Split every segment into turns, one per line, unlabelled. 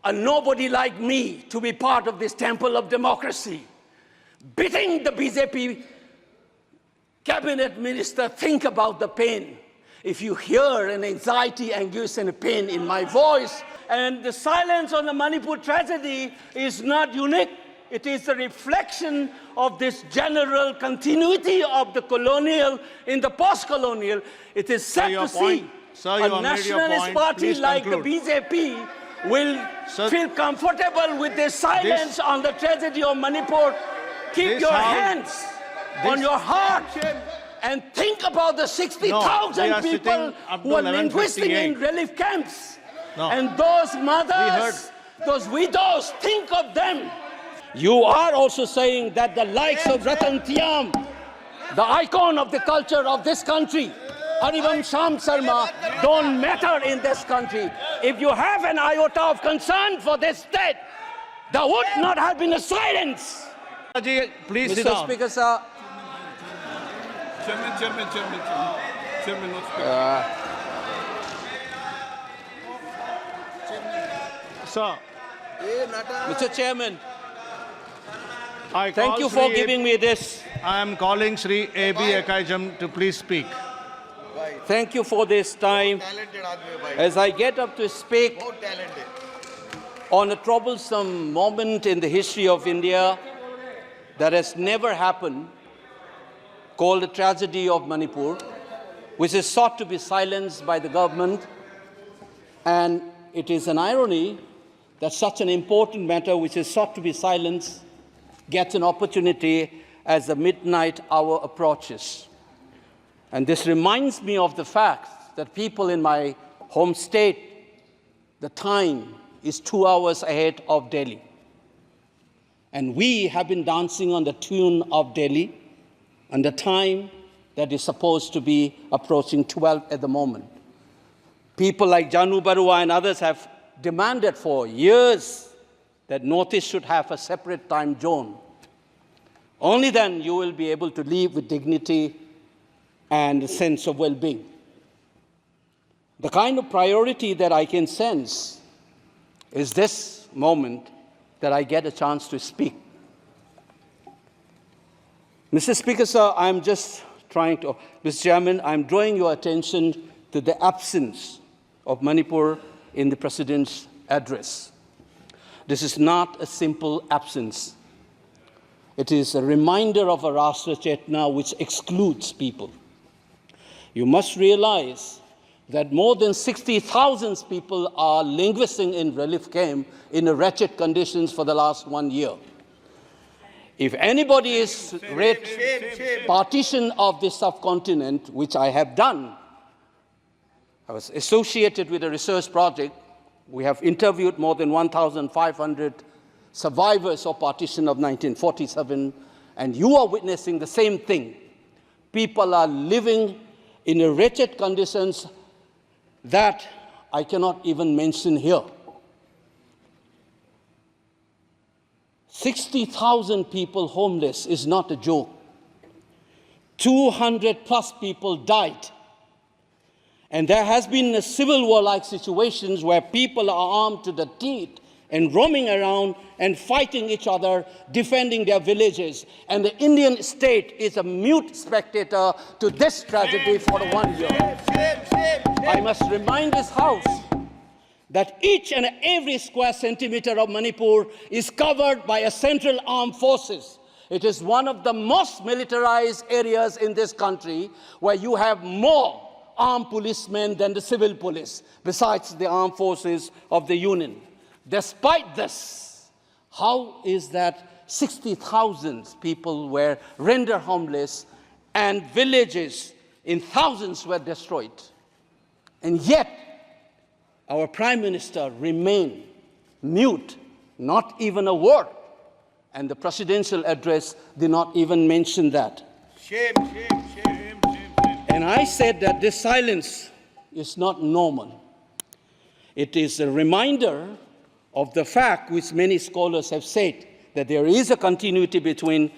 a nobody like me to be part of this temple of democracy. Bidding the BJP cabinet minister think about the pain. If you hear an anxiety, anguish, and a pain in my voice, and the silence on the Manipur tragedy is not unique. It is a reflection of this general continuity of the colonial in the post-colonial. It is sad to see a nationalist party like the BJP will feel comfortable with their silence on the tragedy of Manipur. Keep your hands on your heart and think about the 60,000 people who are linguistic in relief camps. And those mothers, those widows, think of them. You are also saying that the likes of Ratan Tiam, the icon of the culture of this country, Arivam Sham Sarma, don't matter in this country. If you have an iota of concern for this state, there would not have been a silence.
Please
Mr.
sit down.
Speaker, sir.
Chairman, not
Sir.
Mr. Chairman,
I
thank you for giving me this.
I am calling Sri A.B. Akoijam to please speak.
Thank you for this time. As I get up to speak on a troublesome moment in the history of India that has never happened, called the tragedy of Manipur, which is sought to be silenced by the government. And it is an irony that such an important matter which is sought to be silenced gets an opportunity as the midnight hour approaches. And this reminds me of the fact that people in my home state, the time is 2 hours ahead of Delhi. And we have been dancing on the tune of Delhi and the time that is supposed to be approaching 12 at the moment. People like Janu Barua and others have demanded for years that Northeast should have a separate time zone. Only then you will be able to live with dignity and a sense of well-being. The kind of priority that I can sense is this moment that I get a chance to speak. Mr. Speaker, sir, I'm just trying to, Mr. Chairman, I'm drawing your attention to the absence of Manipur in the President's address. This is not a simple absence. It is a reminder of a Rashtra Chetna which excludes people. You must realize that more than 60,000 people are languishing in relief camp in wretched conditions for the last 1 year. If anybody is read partition of this subcontinent, which I have done, I was associated with a research project. We have interviewed more than 1,500 survivors of partition of 1947, and you are witnessing the same thing. People are living in wretched conditions that I cannot even mention here. 60,000 people homeless is not a joke. 200 plus people died. And there has been a civil war-like situations where people are armed to the teeth and roaming around and fighting each other, defending their villages. And the Indian state is a mute spectator to this tragedy for 1 year. I must remind this House that each and every square centimeter of Manipur is covered by a central armed forces. It is one of the most militarized areas in this country where you have more armed policemen than the civil police, besides the armed forces of the Union. Despite this, how is that 60,000 people were rendered homeless and villages in thousands were destroyed? And yet, our Prime Minister remained mute, not even a word. And the presidential address did not even mention that.
Shame, shame, shame, shame, shame.
And I said that this silence is not normal. It is a reminder of the fact which many scholars have said, that there is a continuity between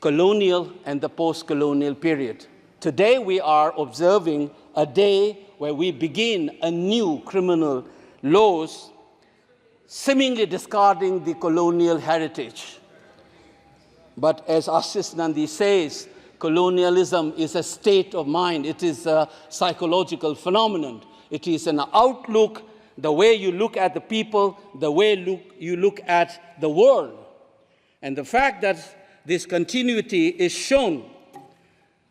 colonial and the post-colonial period. Today we are observing a day where we begin a new criminal laws seemingly discarding the colonial heritage. But as Ashish Nandi says, colonialism is a state of mind. It is a psychological phenomenon. It is an outlook, the way you look at the people, the way you look at the world. And the fact that this continuity is shown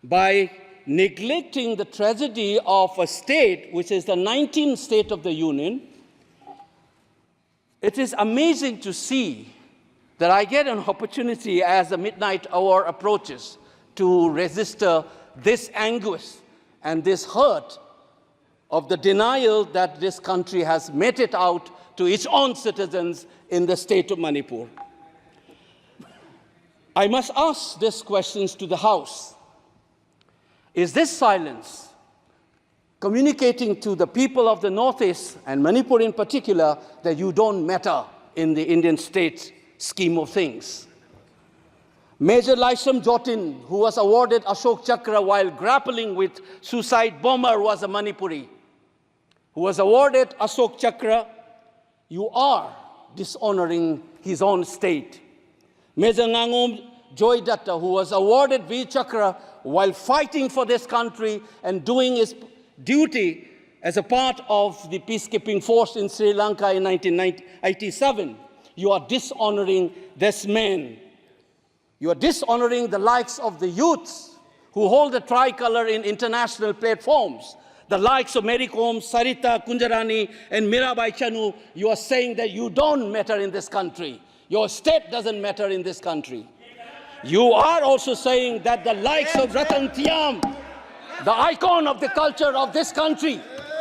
by neglecting the tragedy of a state, which is the 19th state of the Union. It is amazing to see that I get an opportunity as the midnight hour approaches to register this anguish and this hurt of the denial that this country has meted out to its own citizens in the state of Manipur. I must ask these questions to the House. Is this silence communicating to the people of the Northeast, and Manipur in particular, that you don't matter in the Indian state scheme of things? Major Laisam Jotin, who was awarded Ashok Chakra while grappling with suicide bomber, was a Manipuri. Who was awarded Ashok Chakra, you are dishonoring his own state. Major Ngangom Joy Datta, who was awarded Veer Chakra while fighting for this country and doing his duty as a part of the peacekeeping force in Sri Lanka in 1987. You are dishonoring this man. You are dishonoring the likes of the youths who hold the tricolor in international platforms. The likes of Mary Kom, Sarita Kunjarani, and Mirabai Chanu. You are saying that you don't matter in this country. Your state doesn't matter in this country. You are also saying that the likes of Ratan Tiam, the icon of the culture of this country,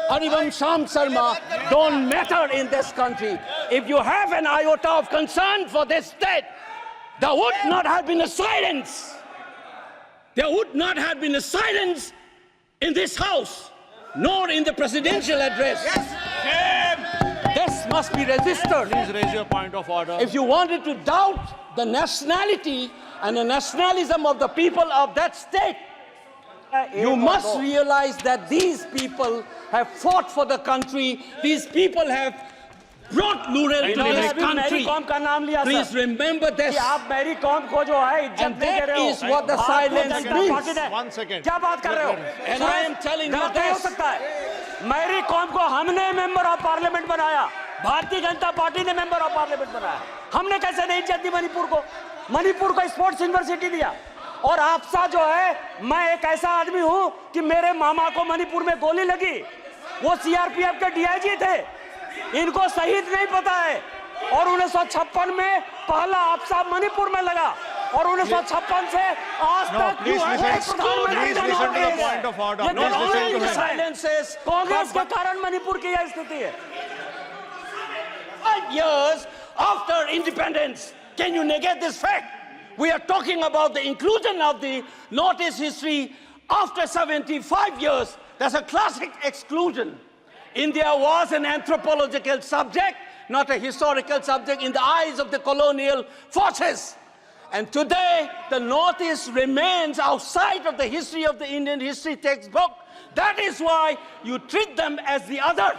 Harivam Sham Sarma, don't matter in this country. If you have an iota of concern for this state, there would not have been a silence. There would not have been a silence in this House, nor in the presidential address. This must be registered.
Please raise your point of order.
If you wanted to doubt the nationality and the nationalism of the people of that state, you must realize that these people have fought for the country. These people have brought Lural to this country. Please remember this. And that is what the silence means.
1 second.
And I am telling you this.
Mary Kom को हमने member of parliament बनाया, Bharatiya Janata party ने member of parliament बनाया। हमने कैसे नहीं इज्जत दी मणिपुर को स्पोर्ट्स यूनिवर्सिटी दिया। और आपसा जो है, मैं एक ऐसा आदमी हूं कि मेरे मामा को मणिपुर में गोली लगी, वो सीआरपीएफ के डीआईजी थे, इनको शहीद नहीं पता है। और 1956 में पहला आपसा मणिपुर में लगा, और 1956 से आज तक कांग्रेस के कारण मणिपुर की यह स्थिति है।
5 years after independence, can you negate this fact? We are talking about the inclusion of the Northeast history after 75 years. That's a classic exclusion. India was an anthropological subject, not a historical subject in the eyes of the colonial forces. And today, the Northeast remains outside of the history of the Indian history textbook. That is why you treat them as the other.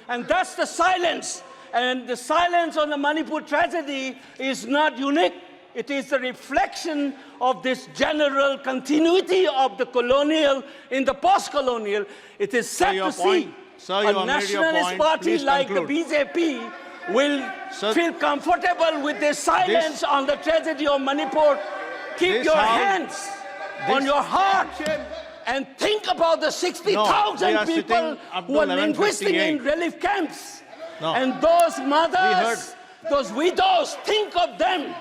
And that's the silence. And the silence on the Manipur tragedy is not unique. It is a reflection of this general continuity of the colonial in the post-colonial. It is sad to see a nationalist party like the BJP will feel comfortable with this silence on the tragedy of Manipur. Keep your hands on your heart and think about the 60,000 people who are linguistic in relief camps. And those mothers, those widows, think of them.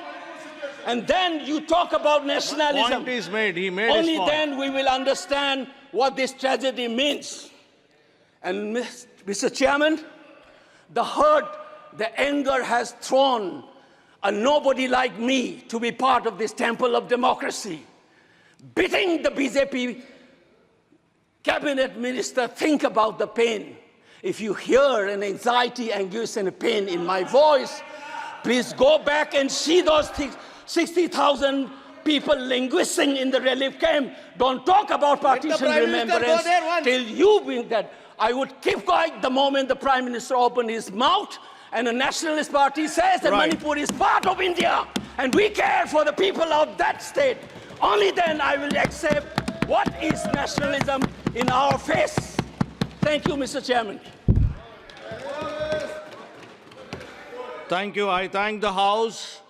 And then you talk about nationalism.
Point is made. He made
Only
his point.
then we will understand what this tragedy means. And Mr. Chairman, the hurt, the anger has thrown a nobody like me to be part of this temple of democracy. Beating the BJP cabinet minister, think about the pain. If you hear an anxiety, anguish, and a pain in my voice, please go back and see those 60,000 people linguisting in the relief camp. Don't talk about partition remembrance till you bring that. I would keep quiet the moment the Prime Minister opened his mouth, and a nationalist party says that
Right.
Manipur is part of India and we care for the people of that state, only then I will accept what is nationalism in our face. Thank you, Mr. Chairman.
Thank you. I thank the House.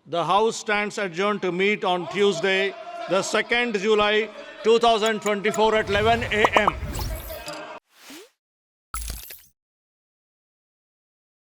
The House stands adjourned to meet on Tuesday, the 2nd July 2024 at 11 a.m.